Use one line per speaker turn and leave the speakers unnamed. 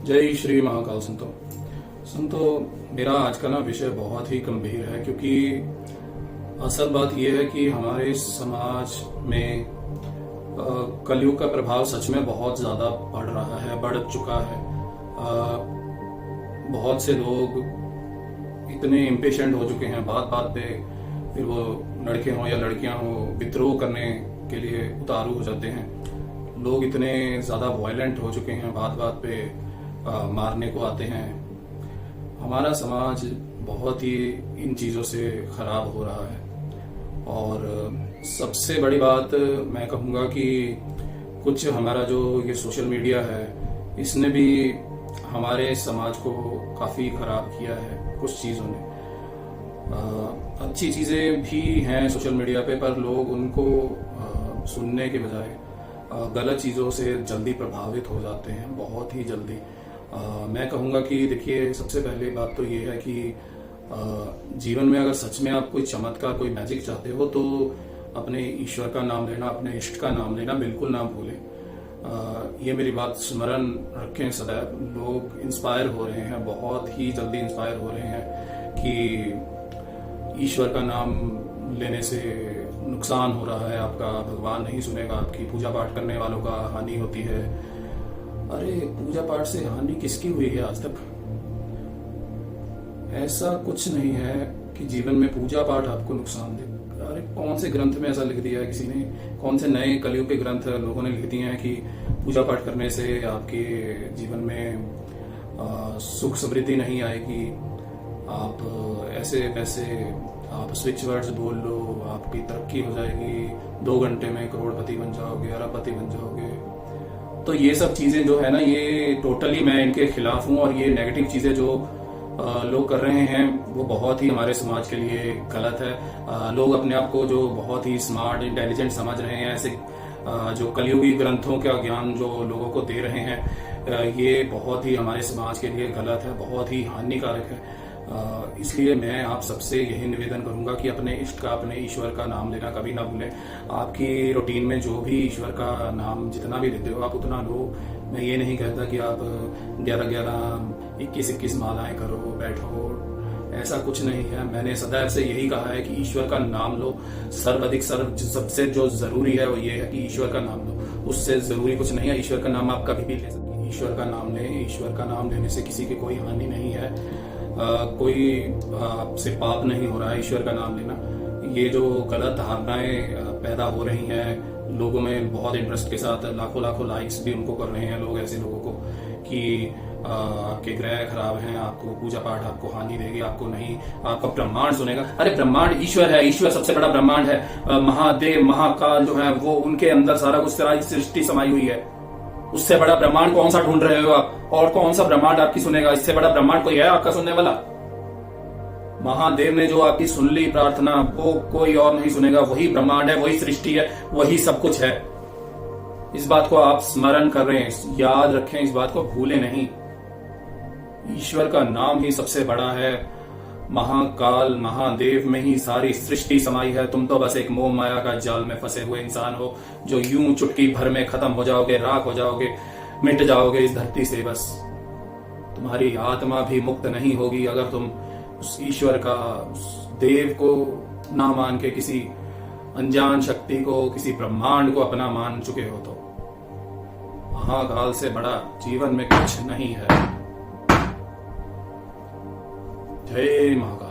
जय श्री महाकाल संतो। मेरा आज का विषय बहुत ही गंभीर है, क्योंकि असल बात यह है कि हमारे समाज में कलयुग का प्रभाव सच में बहुत ज्यादा बढ़ चुका है। बहुत से लोग इतने इम्पेशेंट हो चुके हैं, बात बात पे, फिर वो लड़के हों या लड़कियां हों, विद्रोह करने के लिए उतारू हो जाते हैं। लोग इतने ज्यादा वायलेंट हो चुके हैं, बात बात पे मारने को आते हैं। हमारा समाज बहुत ही इन चीजों से खराब हो रहा है। और सबसे बड़ी बात मैं कहूँगा कि कुछ हमारा जो ये सोशल मीडिया है, इसने भी हमारे समाज को काफी खराब किया है कुछ चीजों ने। अच्छी चीजें भी हैं सोशल मीडिया पे, पर लोग उनको सुनने के बजाय गलत चीजों से जल्दी प्रभावित हो जाते हैं, बहुत ही जल्दी। मैं कहूँगा कि देखिए, सबसे पहले बात तो ये है कि जीवन में अगर सच में आप कोई चमत्कार, कोई मैजिक चाहते हो, तो अपने ईश्वर का नाम लेना, अपने इष्ट का नाम लेना बिल्कुल ना भूलें। ये मेरी बात स्मरण रखें सदैव। लोग इंस्पायर हो रहे हैं, बहुत ही जल्दी इंस्पायर हो रहे हैं कि ईश्वर का नाम लेने से नुकसान हो रहा है आपका, भगवान नहीं सुनेगा आपकी, पूजा पाठ करने वालों का हानि होती है। अरे पूजा पाठ से हानि किसकी हुई है आज तक? ऐसा कुछ नहीं है कि जीवन में पूजा पाठ आपको नुकसान दे। अरे कौन से ग्रंथ में ऐसा लिख दिया है किसी ने? कौन से नए कलयुग के ग्रंथ लोगों ने लिख दिए हैं कि पूजा पाठ करने से आपके जीवन में सुख समृद्धि नहीं आएगी, आप ऐसे वैसे आप स्विच वर्ड्स बोल लो, आपकी तरक्की हो जाएगी, 2 घंटे में करोड़पति बन जाओगे, अरबपति बन जाओगे। तो ये सब चीजें जो है ना, ये टोटली मैं इनके खिलाफ हूँ। और ये नेगेटिव चीजें जो लोग कर रहे हैं, वो बहुत ही हमारे समाज के लिए गलत है। लोग अपने आप को जो बहुत ही स्मार्ट, इंटेलिजेंट समझ रहे हैं, ऐसे जो कलयुगी ग्रंथों का ज्ञान जो लोगों को दे रहे हैं, ये बहुत ही हमारे समाज के लिए गलत है, बहुत ही हानिकारक है। इसलिए मैं आप सबसे यही निवेदन करूंगा कि अपने इष्ट का, अपने ईश्वर का नाम लेना कभी ना भूलें। आपकी रूटीन में जो भी ईश्वर का नाम जितना भी लेते हो, आप उतना लो। मैं ये नहीं कहता कि आप 11-11, 21-21 मालाएं करो, बैठो, ऐसा कुछ नहीं है। मैंने सदैव से यही कहा है कि ईश्वर का नाम लो। सबसे जो जरूरी है वो ये है कि ईश्वर का नाम लो, उससे जरूरी कुछ नहीं है। ईश्वर का नाम आप कभी भी ले सकते हैं, ईश्वर का नाम लें। ईश्वर का नाम लेने से किसी की कोई हानि नहीं है, कोई आपसे पाप नहीं हो रहा है ईश्वर का नाम लेना। ये जो गलत धारणाएं पैदा हो रही हैं लोगों में, बहुत इंटरेस्ट के साथ लाखों लाइक्स भी उनको कर रहे हैं लोग, ऐसे लोगों को, कि आपके ग्रह खराब हैं, आपको पूजा पाठ आपको हानि देगी, आपको नहीं, आपका ब्रह्मांड सुनेगा। अरे ब्रह्मांड ईश्वर है, ईश्वर सबसे बड़ा ब्रह्मांड है। महादेव, महाकाल जो है, वो उनके अंदर सारा कुछ, सारी सृष्टि समाई हुई है। उससे बड़ा ब्रह्मांड कौन सा ढूंढ रहे हो आप? और कौन सा ब्रह्मांड आपकी सुनेगा? इससे बड़ा ब्रह्मांड कोई है आपका सुनने वाला? महादेव ने जो आपकी सुन ली प्रार्थना, वो कोई और नहीं सुनेगा। वही ब्रह्मांड है, वही सृष्टि है, वही सब कुछ है। इस बात को आप स्मरण कर रहे हैं, याद रखें, इस बात को भूले नहीं। ईश्वर का नाम ही सबसे बड़ा है। महाकाल, महादेव में ही सारी सृष्टि समाई है। तुम तो बस एक मोह माया का जाल में फंसे हुए इंसान हो, जो यूं चुटकी भर में खत्म हो जाओगे, राख हो जाओगे, मिट जाओगे इस धरती से। बस तुम्हारी आत्मा भी मुक्त नहीं होगी अगर तुम उस ईश्वर का, उस देव को ना मान के किसी अनजान शक्ति को, किसी ब्रह्मांड को अपना मान चुके हो। तो महाकाल से बड़ा जीवन में कुछ नहीं है। जय महाकाल।